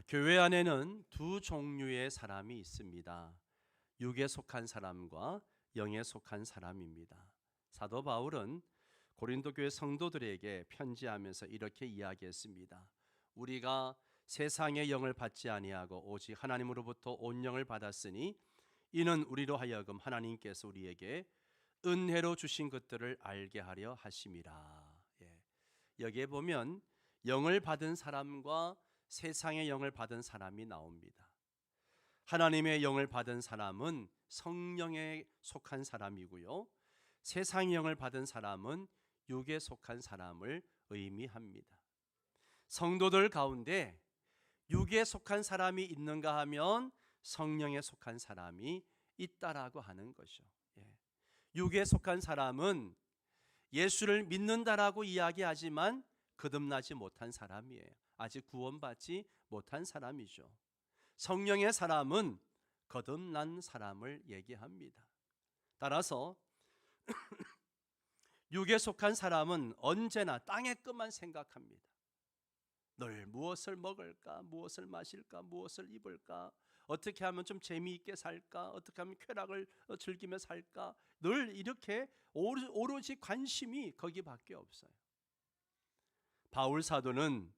교회 안에는 두 종류의 사람이 있습니다. 육에 속한 사람과 영에 속한 사람입니다. 사도 바울은 고린도 교회 성도들에게 편지하면서 이렇게 이야기했습니다. 우리가 세상의 영을 받지 아니하고 오직 하나님으로부터 온 영을 받았으니 이는 우리로 하여금 하나님께서 우리에게 은혜로 주신 것들을 알게 하려 하심이라. 여기에 보면 영을 받은 사람과 세상의 영을 받은 사람이 나옵니다. 하나님의 영을 받은 사람은 성령에 속한 사람이고요, 세상의 영을 받은 사람은 육에 속한 사람을 의미합니다. 성도들 가운데 육에 속한 사람이 있는가 하면 성령에 속한 사람이 있다라고 하는 것이죠. 육에 속한 사람은 예수를 믿는다라고 이야기하지만 거듭나지 못한 사람이에요. 아직 구원받지 못한 사람이죠. 성령의 사람은 거듭난 사람을 얘기합니다. 따라서 육에 속한 사람은 언제나 땅의 것만 생각합니다. 늘 무엇을 먹을까, 무엇을 마실까, 무엇을 입을까, 어떻게 하면 좀 재미있게 살까, 어떻게 하면 쾌락을 즐기며 살까, 늘 이렇게 오로지 관심이 거기밖에 없어요. 바울 사도는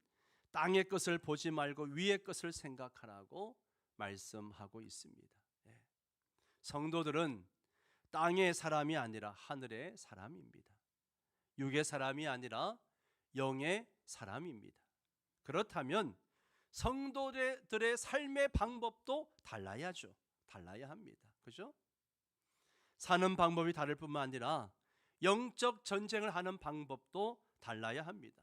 땅의 것을 보지 말고 위의 것을 생각하라고 말씀하고 있습니다. 성도들은 땅의 사람이 아니라 하늘의 사람입니다. 육의 사람이 아니라 영의 사람입니다. 그렇다면 성도들의 삶의 방법도 달라야죠. 달라야 합니다. 그죠? 사는 방법이 다를 뿐만 아니라 영적 전쟁을 하는 방법도 달라야 합니다.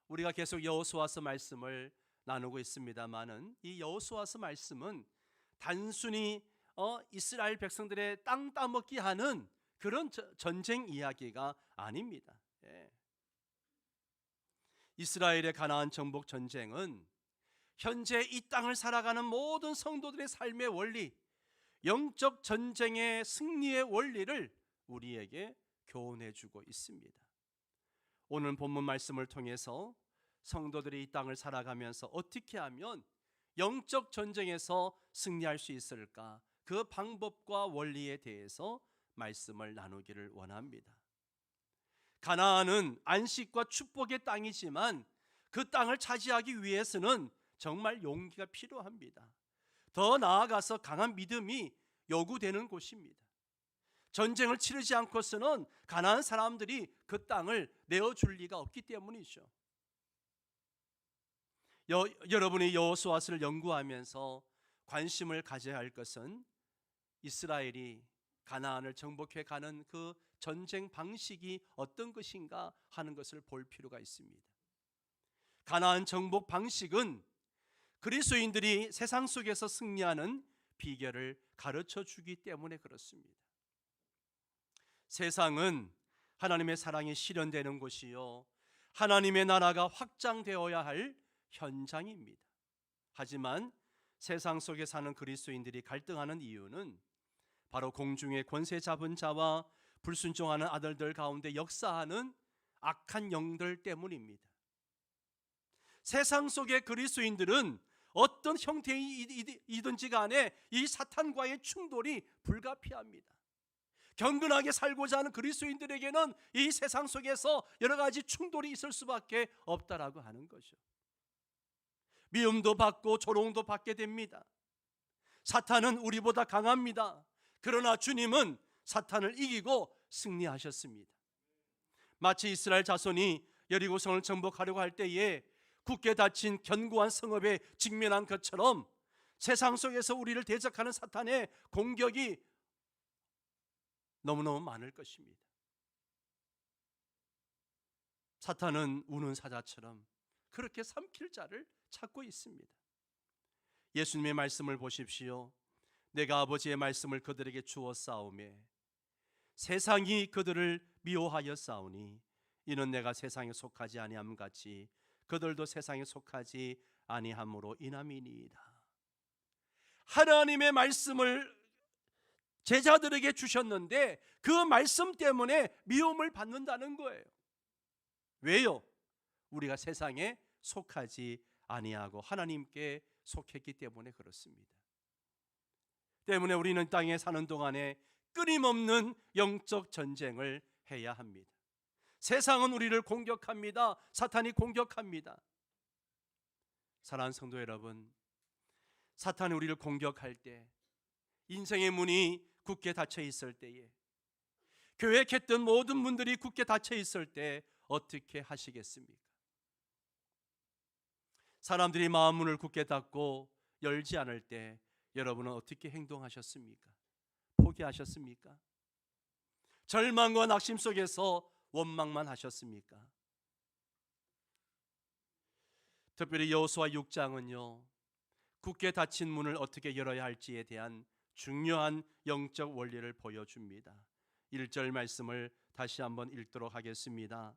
우리가 계속 여호수아서 말씀을 나누고 있습니다만은 이 여호수아서 말씀은 단순히 이스라엘 백성들의 땅 따먹기 하는 그런 전쟁 이야기가 아닙니다. 이스라엘의 가나안 정복 전쟁은 현재 이 땅을 살아가는 모든 성도들의 삶의 원리, 영적 전쟁의 승리의 원리를 우리에게 교훈해 주고 있습니다. 오늘 본문 말씀을 통해서 성도들이 이 땅을 살아가면서 어떻게 하면 영적 전쟁에서 승리할 수 있을까, 그 방법과 원리에 대해서 말씀을 나누기를 원합니다. 가나안은 안식과 축복의 땅이지만 그 땅을 차지하기 위해서는 정말 용기가 필요합니다. 더 나아가서 강한 믿음이 요구되는 곳입니다. 전쟁을 치르지 않고서는 가나안 사람들이 그 땅을 내어줄 리가 없기 때문이죠. 여러분이 여호수아서를 연구하면서 관심을 가져야 할 것은 이스라엘이 가나안을 정복해 가는 그 전쟁 방식이 어떤 것인가 하는 것을 볼 필요가 있습니다. 가나안 정복 방식은 그리스도인들이 세상 속에서 승리하는 비결을 가르쳐 주기 때문에 그렇습니다. 세상은 하나님의 사랑이 실현되는 곳이요, 하나님의 나라가 확장되어야 할 현장입니다. 하지만 세상 속에 사는 그리스도인들이 갈등하는 이유는 바로 공중의 권세 잡은 자와 불순종하는 아들들 가운데 역사하는 악한 영들 때문입니다. 세상 속의 그리스도인들은 어떤 형태이든지 간에 이 사탄과의 충돌이 불가피합니다. 경건하게 살고자 하는 그리스도인들에게는 이 세상 속에서 여러 가지 충돌이 있을 수밖에 없다라고 하는 거죠. 미움도 받고 조롱도 받게 됩니다. 사탄은 우리보다 강합니다. 그러나 주님은 사탄을 이기고 승리하셨습니다. 마치 이스라엘 자손이 여리고성을 정복하려고 할 때에 굳게 닫힌 견고한 성읍에 직면한 것처럼 세상 속에서 우리를 대적하는 사탄의 공격이 너무너무 많을 것입니다. 사탄은 우는 사자처럼 그렇게 삼킬 자를 찾고 있습니다. 예수님의 말씀을 보십시오. 내가 아버지의 말씀을 그들에게 주었사오매 세상이 그들을 미워하여 싸우니 이는 내가 세상에 속하지 아니함 같이 그들도 세상에 속하지 아니함으로 인함이니이다. 하나님의 말씀을 제자들에게 주셨는데 그 말씀 때문에 미움을 받는다는 거예요. 왜요? 우리가 세상에 속하지 아니하고 하나님께 속했기 때문에 그렇습니다. 때문에 우리는 땅에 사는 동안에 끊임없는 영적 전쟁을 해야 합니다. 세상은 우리를 공격합니다. 사탄이 공격합니다. 사랑하는 성도 여러분, 사탄이 우리를 공격할 때, 인생의 문이 굳게 닫혀 있을 때에, 계획했던 모든 문들이 굳게 닫혀 있을 때 어떻게 하시겠습니까? 사람들이 마음 문을 굳게 닫고 열지 않을 때 여러분은 어떻게 행동하셨습니까? 포기하셨습니까? 절망과 낙심 속에서 원망만 하셨습니까? 특별히 여호수아 6장은요, 굳게 닫힌 문을 어떻게 열어야 할지에 대한 중요한 영적 원리를 보여줍니다. 1절 말씀을 다시 한번 읽도록 하겠습니다.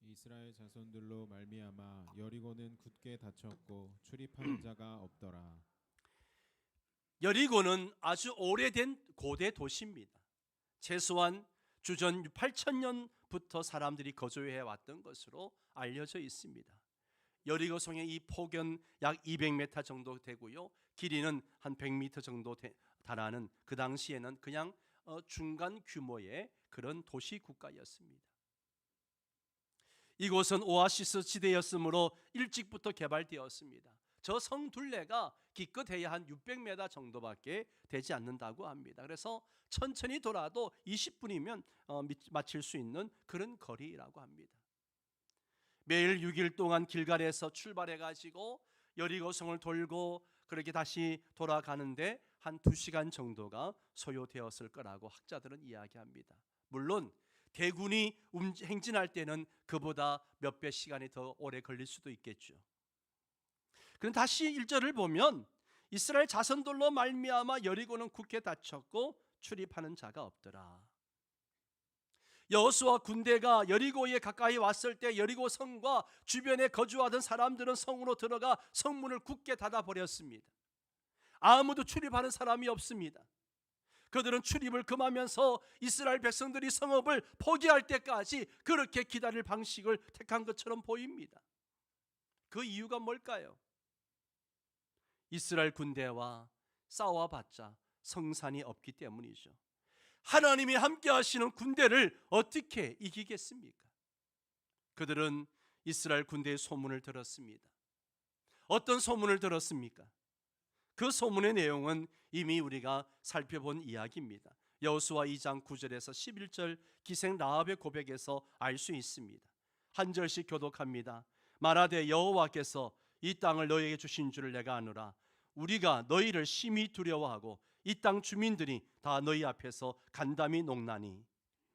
이스라엘 자손들로 말미암아 여리고는 굳게 닫혔고 출입하는 자가 없더라. 여리고는 아주 오래된 고대 도시입니다. 최소한 주전 8,000년부터 사람들이 거주해 왔던 것으로 알려져 있습니다. 여리고 성의 이 폭은 약 200m 정도 되고요, 길이는 한 100m 정도 달하는 그 당시에는 그냥 중간 규모의 그런 도시 국가였습니다. 이곳은 오아시스 지대였으므로 일찍부터 개발되었습니다. 저 성 둘레가 기껏해야 한 600m 정도밖에 되지 않는다고 합니다. 그래서 천천히 돌아도 20분이면 마칠 수 있는 그런 거리라고 합니다. 매일 6일 동안 길갈에서 출발해가지고 여리고성을 돌고 그렇게 다시 돌아가는데 한 2시간 정도가 소요되었을 거라고 학자들은 이야기합니다. 물론 대군이 행진할 때는 그보다 몇 배 시간이 더 오래 걸릴 수도 있겠죠. 그럼 다시 1절을 보면 이스라엘 자손들로 말미암아 여리고는 굳게 닫혔고 출입하는 자가 없더라. 여호수아 군대가 여리고에 가까이 왔을 때 여리고 성과 주변에 거주하던 사람들은 성으로 들어가 성문을 굳게 닫아버렸습니다. 아무도 출입하는 사람이 없습니다. 그들은 출입을 금하면서 이스라엘 백성들이 성읍을 포기할 때까지 그렇게 기다릴 방식을 택한 것처럼 보입니다. 그 이유가 뭘까요? 이스라엘 군대와 싸워봤자 성산이 없기 때문이죠. 하나님이 함께 하시는 군대를 어떻게 이기겠습니까? 그들은 이스라엘 군대의 소문을 들었습니다. 어떤 소문을 들었습니까? 그 소문의 내용은 이미 우리가 살펴본 이야기입니다. 여호수아 2장 9절에서 11절 기생 라합의 고백에서 알 수 있습니다. 한 절씩 교독합니다. 말하되 여호와께서 이 땅을 너희에게 주신 줄을 내가 아노라. 우리가 너희를 심히 두려워하고 이 땅 주민들이 다 너희 앞에서 간담이 녹나니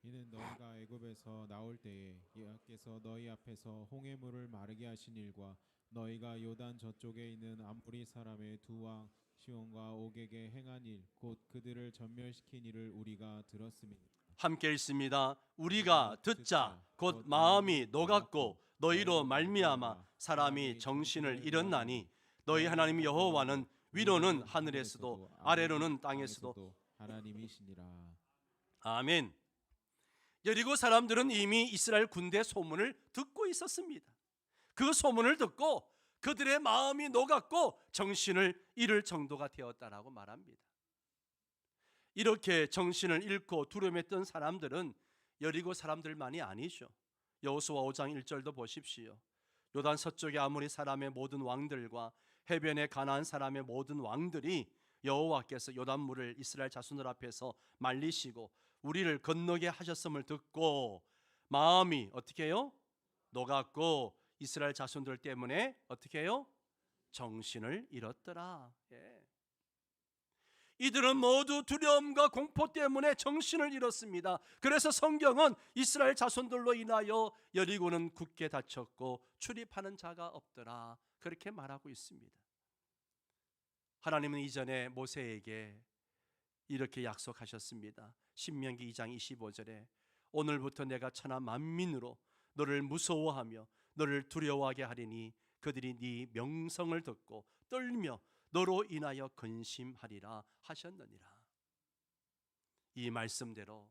이는 너희가 애굽에서 나올 때에 여호와께서 너희 앞에서 홍해물을 마르게 하신 일과 너희가 요단 저쪽에 있는 아모리 사람의 두 왕 시온과 옥에게 행한 일 곧 그들을 전멸시킨 일을 우리가 들었음이니. 함께 읽습니다. 우리가 듣자 곧 마음이 녹았고 너희로 말미암아 사람이 정신을 잃었나니 너희 하나님 여호와는 위로는 하늘에서도 아래로는 땅에서도 하나님이시니라. 아멘. 여리고 사람들은 이미 이스라엘 군대 소문을 듣고 있었습니다. 그 소문을 듣고 그들의 마음이 녹았고 정신을 잃을 정도가 되었다라고 말합니다. 이렇게 정신을 잃고 두려움했던 사람들은 여리고 사람들만이 아니죠. 여호수아 5장 1절도 보십시오. 요단 서쪽의 아모리 사람의 모든 왕들과 해변의 가나안 사람의 모든 왕들이 여호와께서 요단물을 이스라엘 자손들 앞에서 말리시고 우리를 건너게 하셨음을 듣고 마음이 어떻게 해요? 녹았고 이스라엘 자손들 때문에 어떻게 해요? 정신을 잃었더라. 이들은 모두 두려움과 공포 때문에 정신을 잃었습니다. 그래서 성경은 이스라엘 자손들로 인하여 여리고는 굳게 닫혔고 출입하는 자가 없더라 그렇게 말하고 있습니다. 하나님은 이전에 모세에게 이렇게 약속하셨습니다. 신명기 2장 25절에 오늘부터 내가 천하 만민으로 너를 무서워하며 너를 두려워하게 하리니 그들이 네 명성을 듣고 떨며 너로 인하여 근심하리라 하셨느니라. 이 말씀대로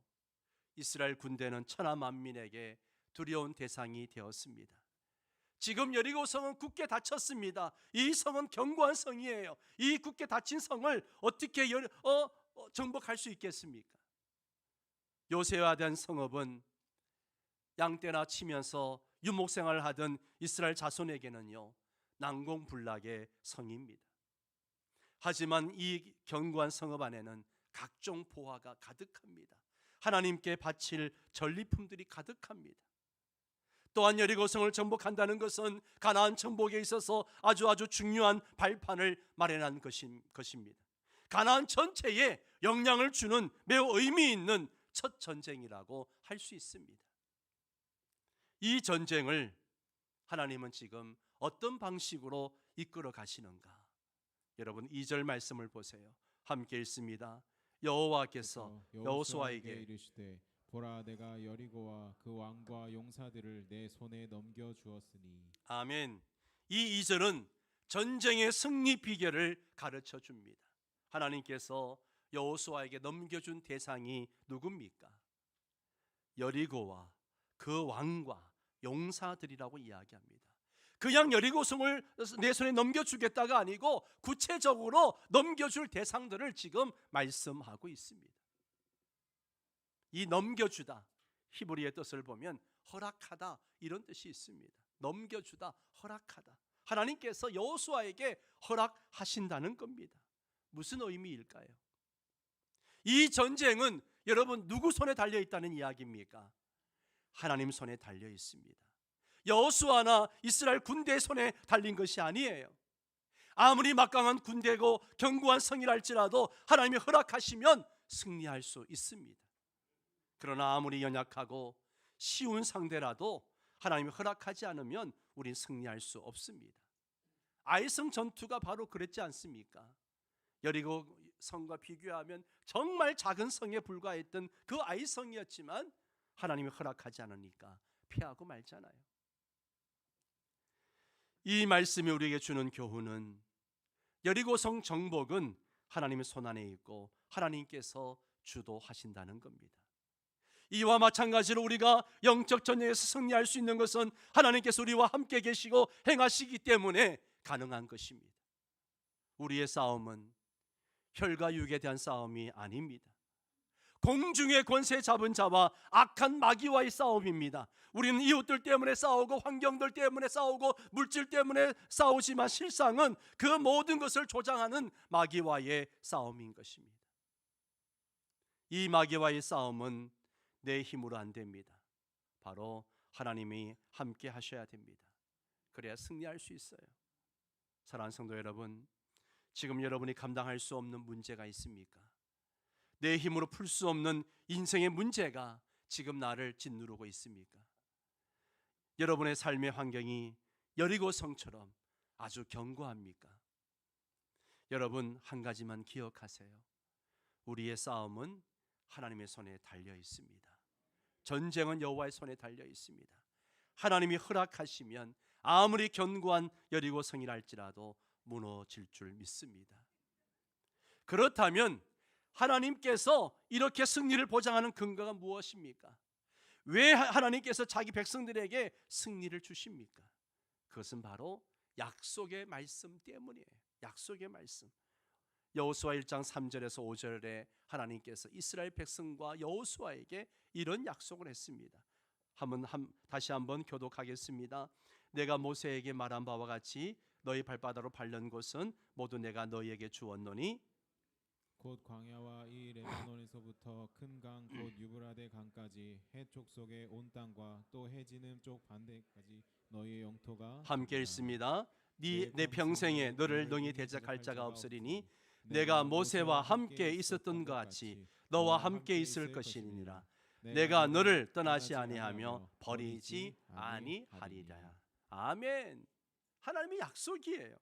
이스라엘 군대는 천하 만민에게 두려운 대상이 되었습니다. 지금 여리고 성은 굳게 닫혔습니다. 이 성은 견고한 성이에요. 이 굳게 닫힌 성을 어떻게 정복할 수 있겠습니까? 요새와 된 성읍은 양떼나 치면서 유목생활을 하던 이스라엘 자손에게는요, 난공불락의 성입니다. 하지만 이 견고한 성읍 안에는 각종 보화가 가득합니다. 하나님께 바칠 전리품들이 가득합니다. 또한 여리고성을 정복한다는 것은 가나안 정복에 있어서 아주 중요한 발판을 마련한 것입니다. 가나안 전체에 영향을 주는 매우 의미 있는 첫 전쟁이라고 할 수 있습니다. 이 전쟁을 하나님은 지금 어떤 방식으로 이끌어 가시는가? 여러분 2절 말씀을 보세요. 함께 읽습니다. 여호와께서 여호수아에게 이르시되 보라 내가 여리고와 그 왕과 용사들을 내 손에 넘겨 주었으니. 아멘. 이 2절은 전쟁의 승리 비결을 가르쳐 줍니다. 하나님께서 여호수아에게 넘겨준 대상이 누굽니까? 여리고와 그 왕과 용사들이라고 이야기합니다. 그냥 여리고성을 내 손에 넘겨주겠다가 아니고 구체적으로 넘겨줄 대상들을 지금 말씀하고 있습니다. 이 넘겨주다, 히브리의 뜻을 보면 허락하다 이런 뜻이 있습니다. 넘겨주다, 허락하다. 하나님께서 여호수아에게 허락하신다는 겁니다. 무슨 의미일까요? 이 전쟁은 여러분 누구 손에 달려 있다는 이야기입니까? 하나님 손에 달려 있습니다. 여호수아나 이스라엘 군대 손에 달린 것이 아니에요. 아무리 막강한 군대고 견고한 성이라 할지라도 하나님이 허락하시면 승리할 수 있습니다. 그러나 아무리 연약하고 쉬운 상대라도 하나님이 허락하지 않으면 우린 승리할 수 없습니다. 아이성 전투가 바로 그랬지 않습니까? 여리고 성과 비교하면 정말 작은 성에 불과했던 그 아이성이었지만 하나님이 허락하지 않으니까 피하고 말잖아요. 이 말씀이 우리에게 주는 교훈은 여리고성 정복은 하나님의 손안에 있고 하나님께서 주도하신다는 겁니다. 이와 마찬가지로 우리가 영적 전쟁에서 승리할 수 있는 것은 하나님께서 우리와 함께 계시고 행하시기 때문에 가능한 것입니다. 우리의 싸움은 혈과 육에 대한 싸움이 아닙니다. 공중의 권세 잡은 자와 악한 마귀와의 싸움입니다. 우리는 이웃들 때문에 싸우고 환경들 때문에 싸우고 물질 때문에 싸우지만 실상은 그 모든 것을 조장하는 마귀와의 싸움인 것입니다. 이 마귀와의 싸움은 내 힘으로 안 됩니다. 바로 하나님이 함께 하셔야 됩니다. 그래야 승리할 수 있어요. 사랑하는 성도 여러분, 지금 여러분이 감당할 수 없는 문제가 있습니까? 내 힘으로 풀 수 없는 인생의 문제가 지금 나를 짓누르고 있습니까? 여러분의 삶의 환경이 여리고성처럼 아주 견고합니까? 여러분 한 가지만 기억하세요. 우리의 싸움은 하나님의 손에 달려 있습니다. 전쟁은 여호와의 손에 달려 있습니다. 하나님이 허락하시면 아무리 견고한 여리고성이라 할지라도 무너질 줄 믿습니다. 그렇다면 하나님께서 이렇게 승리를 보장하는 근거가 무엇입니까? 왜 하나님께서 자기 백성들에게 승리를 주십니까? 그것은 바로 약속의 말씀 때문이에요. 약속의 말씀. 여호수아 1장 3절에서 5절에 하나님께서 이스라엘 백성과 여호수아에게 이런 약속을 했습니다. 다시 한번 교독하겠습니다. 내가 모세에게 말한 바와 같이 너희 발바닥으로 밟는 곳은 모두 내가 너희에게 주었노니 곧 광야와 이 레바논에서부터 큰 강 곧 유브라데 강까지 해쪽 속의 온 땅과 또 해지는 쪽 반대까지 너희의 영토가 함께 읽습니다. 내 평생에 너를 능히 대적할 자가 없으리니 내가 모세와 함께 있었던 것 같이 너와 함께 있을 것이니라. 내가 너를 떠나지 아니하며 버리지 아니하리라. 아멘. 하나님의 약속이에요.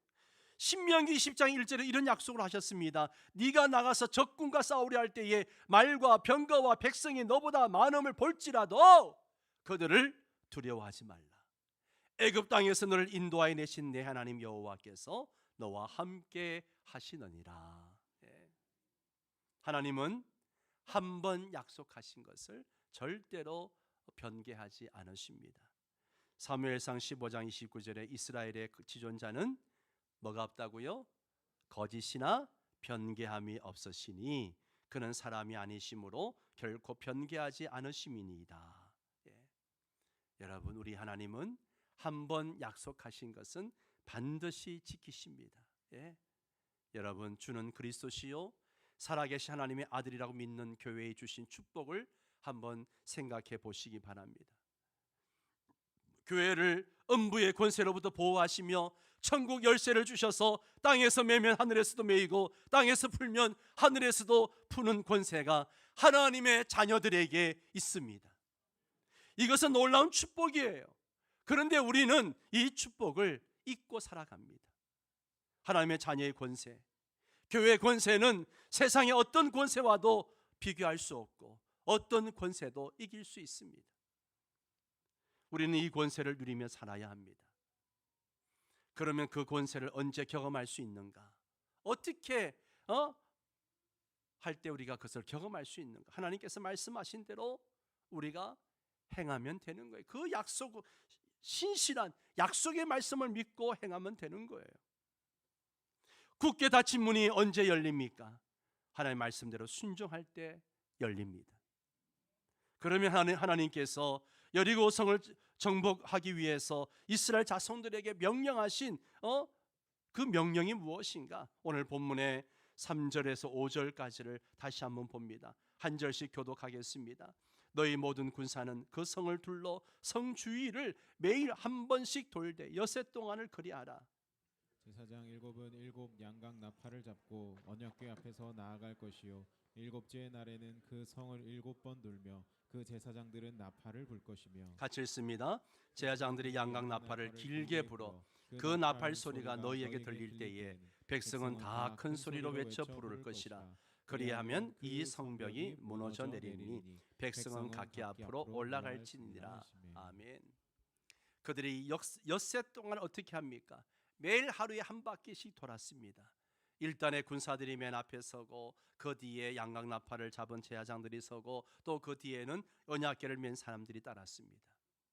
신명기 20장 1절에 이런 약속을 하셨습니다. 네가 나가서 적군과 싸우려 할 때에 말과 병거와 백성이 너보다 많음을 볼지라도 그들을 두려워하지 말라. 애굽 땅에서 너를 인도하여 내신 내 하나님 여호와께서 너와 함께 하시느니라. 하나님은 한 번 약속하신 것을 절대로 변개하지 않으십니다. 사무엘상 15장 29절에 이스라엘의 그 지존자는 뭐가 없다고요? 거짓이나 변개함이 없으시니 그는 사람이 아니심으로 결코 변개하지 않으심이니이다. 예. 여러분, 우리 하나님은 한번 약속하신 것은 반드시 지키십니다. 예. 여러분, 주는 그리스도시요 살아계신 하나님의 아들이라고 믿는 교회에 주신 축복을 한번 생각해 보시기 바랍니다. 교회를 음부의 권세로부터 보호하시며 천국 열쇠를 주셔서 땅에서 매면 하늘에서도 매이고 땅에서 풀면 하늘에서도 푸는 권세가 하나님의 자녀들에게 있습니다. 이것은 놀라운 축복이에요. 그런데 우리는 이 축복을 잊고 살아갑니다. 하나님의 자녀의 권세, 교회의 권세는 세상의 어떤 권세와도 비교할 수 없고 어떤 권세도 이길 수 있습니다. 우리는 이 권세를 누리며 살아야 합니다. 그러면 그 권세를 언제 경험할 수 있는가? 어떻게 할 때 우리가 그것을 경험할 수 있는가? 하나님께서 말씀하신 대로 우리가 행하면 되는 거예요. 그 약속, 신실한 약속의 말씀을 믿고 행하면 되는 거예요. 굳게 닫힌 문이 언제 열립니까? 하나님의 말씀대로 순종할 때 열립니다. 그러면 하나님께서 여리고성을 정복하기 위해서 이스라엘 자손들에게 명령하신 그 명령이 무엇인가? 오늘 본문의 3절에서 5절까지를 다시 한번 봅니다. 한 절씩 교독하겠습니다. 너희 모든 군사는 그 성을 둘러 성 주위를 매일 한 번씩 돌되 여세 동안을 그리하라. 제사장 일곱은 일곱 양각 나팔을 잡고 언약궤 앞에서 나아갈 것이요 일곱째 날에는 그 성을 7번 돌며 그 제사장들은 나팔을 불 것이며. 같이 읽습니다. 제사장들이 양각 나팔을 길게 불어 그 나팔 소리가 너희에게 들릴 때에 백성은 다 큰 소리로 외쳐 부를 것이라. 그리하면 이 성벽이 무너져 내리니 백성은 각기 앞으로 올라갈지니라. 아멘. 그들이 엿새 동안 어떻게 합니까? 매일 하루에 한 바퀴씩 돌았습니다. 일단의 군사들이 맨 앞에 서고 그 뒤에 양각 나팔을 잡은 제사장들이 서고 또 그 뒤에는 언약궤를 맨 사람들이 따랐습니다.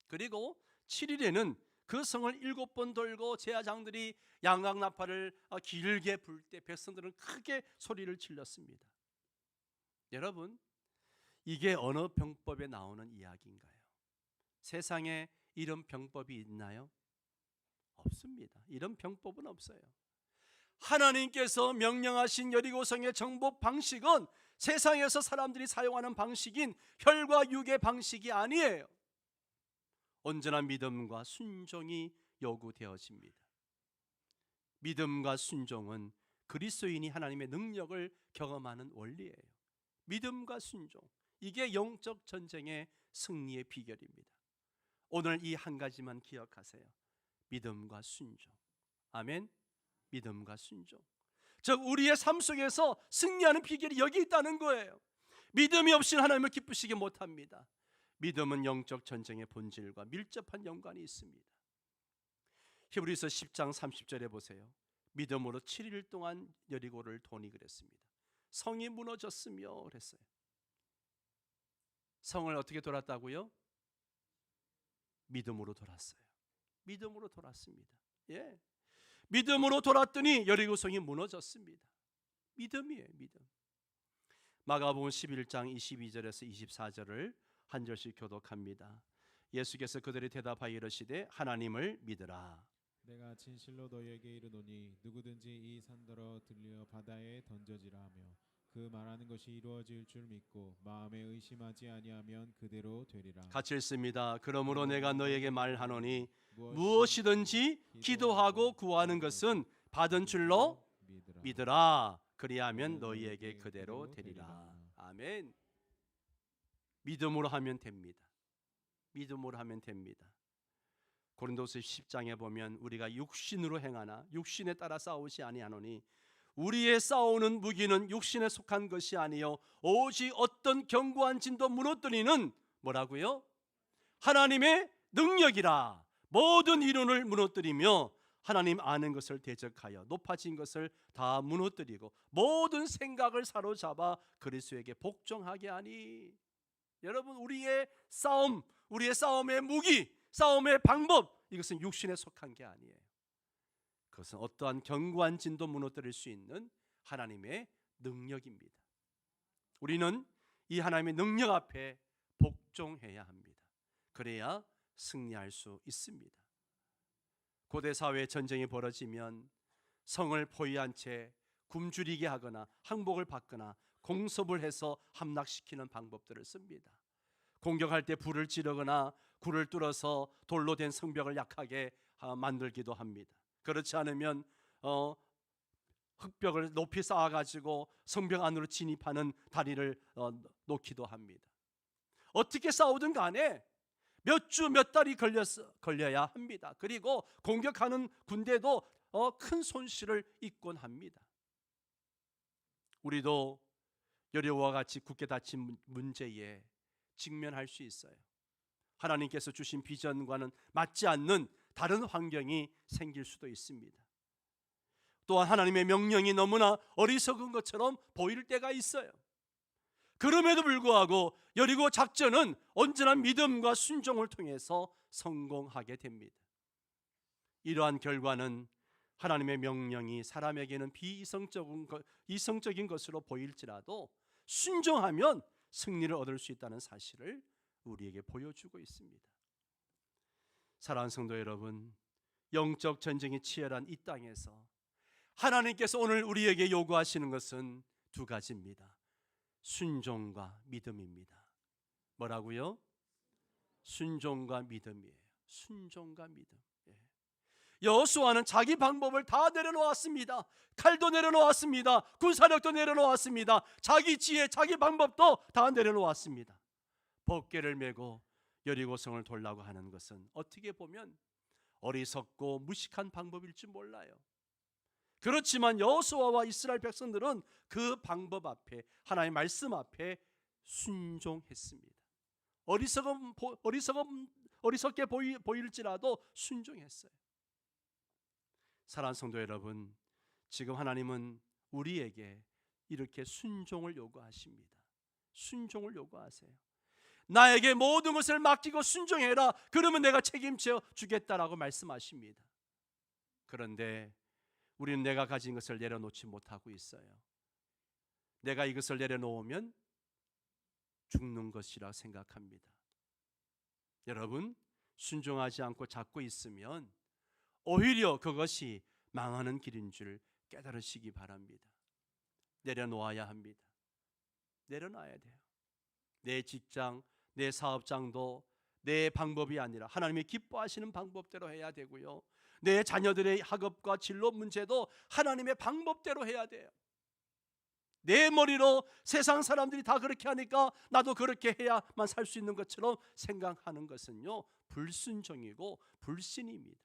그리고 7일에는 그 성을 7번 돌고 제사장들이 양각 나팔을 길게 불 때 백성들은 크게 소리를 질렀습니다. 여러분, 이게 어느 병법에 나오는 이야기인가요? 세상에 이런 병법이 있나요? 없습니다. 이런 병법은 없어요. 하나님께서 명령하신 여리고성의 정복 방식은 세상에서 사람들이 사용하는 방식인 혈과 육의 방식이 아니에요. 언제나 믿음과 순종이 요구되어집니다. 믿음과 순종은 그리스도인이 하나님의 능력을 경험하는 원리예요. 믿음과 순종, 이게 영적 전쟁의 승리의 비결입니다. 오늘 이 한 가지만 기억하세요. 믿음과 순종. 아멘. 믿음과 순종. 즉 우리의 삶 속에서 승리하는 비결이 여기 있다는 거예요. 믿음이 없이는 하나님을 기쁘시게 못합니다. 믿음은 영적 전쟁의 본질과 밀접한 연관이 있습니다. 히브리서 10장 30절에 보세요. 믿음으로 7일 동안 여리고를 도니 그랬습니다. 성이 무너졌으며 그랬어요. 성을 어떻게 돌았다고요? 믿음으로 돌았어요. 믿음으로 돌았습니다. 예. 믿음으로 돌았더니 여리고성이 무너졌습니다. 믿음이에요, 믿음. 마가복음 11장 22절에서 24절을 한 절씩 교독합니다. 예수께서 그들이 대답하여 이르시되 하나님을 믿으라. 내가 진실로 너희에게 이르노니 누구든지 이 산더러 들려 바다에 던져지라 하며 그 말하는 것이 이루어질 줄 믿고 마음에 의심하지 아니하면 그대로 되리라. 같이 읽습니다. 그러므로 내가 너희에게 말하노니 무엇이든지 기도하고 구하는 것은 받은 줄로 믿으라. 그리하면 너희에게 그대로 되리라. 아멘. 믿음으로 하면 됩니다. 믿음으로 하면 됩니다. 고린도서 10장에 보면 우리가 육신으로 행하나 육신에 따라 싸우지 아니하노니 우리의 싸우는 무기는 육신에 속한 것이 아니요 오직 어떤 견고한 진도 무너뜨리는 뭐라고요? 하나님의 능력이라. 모든 이론을 무너뜨리며 하나님 아는 것을 대적하여 높아진 것을 다 무너뜨리고 모든 생각을 사로잡아 그리스도에게 복종하게 하니. 여러분, 우리의 싸움, 우리의 싸움의 무기, 싸움의 방법, 이것은 육신에 속한 게 아니에요. 그것은 어떠한 견고한 진도 무너뜨릴 수 있는 하나님의 능력입니다. 우리는 이 하나님의 능력 앞에 복종해야 합니다. 그래야 승리할 수 있습니다. 고대 사회에 전쟁이 벌어지면 성을 포위한 채 굶주리게 하거나 항복을 받거나 공습을 해서 함락시키는 방법들을 씁니다. 공격할 때 불을 지르거나 굴을 뚫어서 돌로 된 성벽을 약하게 만들기도 합니다. 그렇지 않으면 흙벽을 높이 쌓아가지고 성벽 안으로 진입하는 다리를 놓기도 합니다. 어떻게 싸우든 간에 몇 주 몇 달이 걸려야 합니다. 그리고 공격하는 군대도 큰 손실을 입곤 합니다. 우리도 여리고와 같이 굳게 닫힌 문제에 직면할 수 있어요. 하나님께서 주신 비전과는 맞지 않는 다른 환경이 생길 수도 있습니다. 또한 하나님의 명령이 너무나 어리석은 것처럼 보일 때가 있어요. 그럼에도 불구하고 여리고 작전은 언제나 믿음과 순종을 통해서 성공하게 됩니다. 이러한 결과는 하나님의 명령이 사람에게는 이성적인 것으로 보일지라도 순종하면 승리를 얻을 수 있다는 사실을 우리에게 보여주고 있습니다. 사랑하는 성도 여러분, 영적 전쟁이 치열한 이 땅에서 하나님께서 오늘 우리에게 요구하시는 것은 두 가지입니다. 순종과 믿음입니다. 뭐라고요? 순종과 믿음이에요. 순종과 믿음. 여호수아는 자기 방법을 다 내려놓았습니다. 칼도 내려놓았습니다. 군사력도 내려놓았습니다. 자기 지혜, 자기 방법도 다 내려놓았습니다. 법궤를 메고 여리고성을 돌라고 하는 것은 어떻게 보면 어리석고 무식한 방법일 줄 몰라요. 그렇지만 여호수아와 이스라엘 백성들은 그 방법 앞에, 하나님의 말씀 앞에 순종했습니다. 어리석게 보일지라도 순종했어요. 사랑하는 성도 여러분, 지금 하나님은 우리에게 이렇게 순종을 요구하십니다. 순종을 요구하세요. 나에게 모든 것을 맡기고 순종해라. 그러면 내가 책임져 주겠다라고 말씀하십니다. 그런데 우리는 내가 가진 것을 내려놓지 못하고 있어요. 내가 이것을 내려놓으면 죽는 것이라 생각합니다. 여러분, 순종하지 않고 잡고 있으면 오히려 그것이 망하는 길인 줄 깨달으시기 바랍니다. 내려놓아야 합니다. 내려놔야 돼요. 내 직장, 내 사업장도 내 방법이 아니라 하나님이 기뻐하시는 방법대로 해야 되고요. 내 자녀들의 학업과 진로 문제도 하나님의 방법대로 해야 돼요. 내 머리로 세상 사람들이 다 그렇게 하니까 나도 그렇게 해야만 살 수 있는 것처럼 생각하는 것은요, 불순종이고 불신입니다.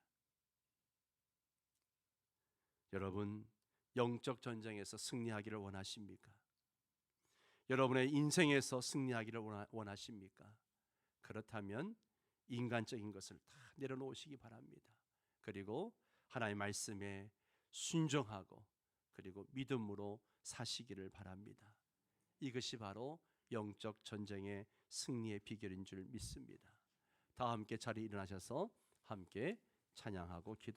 여러분, 영적 전쟁에서 승리하기를 원하십니까? 여러분의 인생에서 승리하기를 원하십니까? 그렇다면 인간적인 것을 다 내려놓으시기 바랍니다. 그리고 하나님의 말씀에 순종하고 그리고 믿음으로 사시기를 바랍니다. 이것이 바로 영적 전쟁의 승리의 비결인 줄 믿습니다. 다 함께 자리에 일어나셔서 함께 찬양하고 기도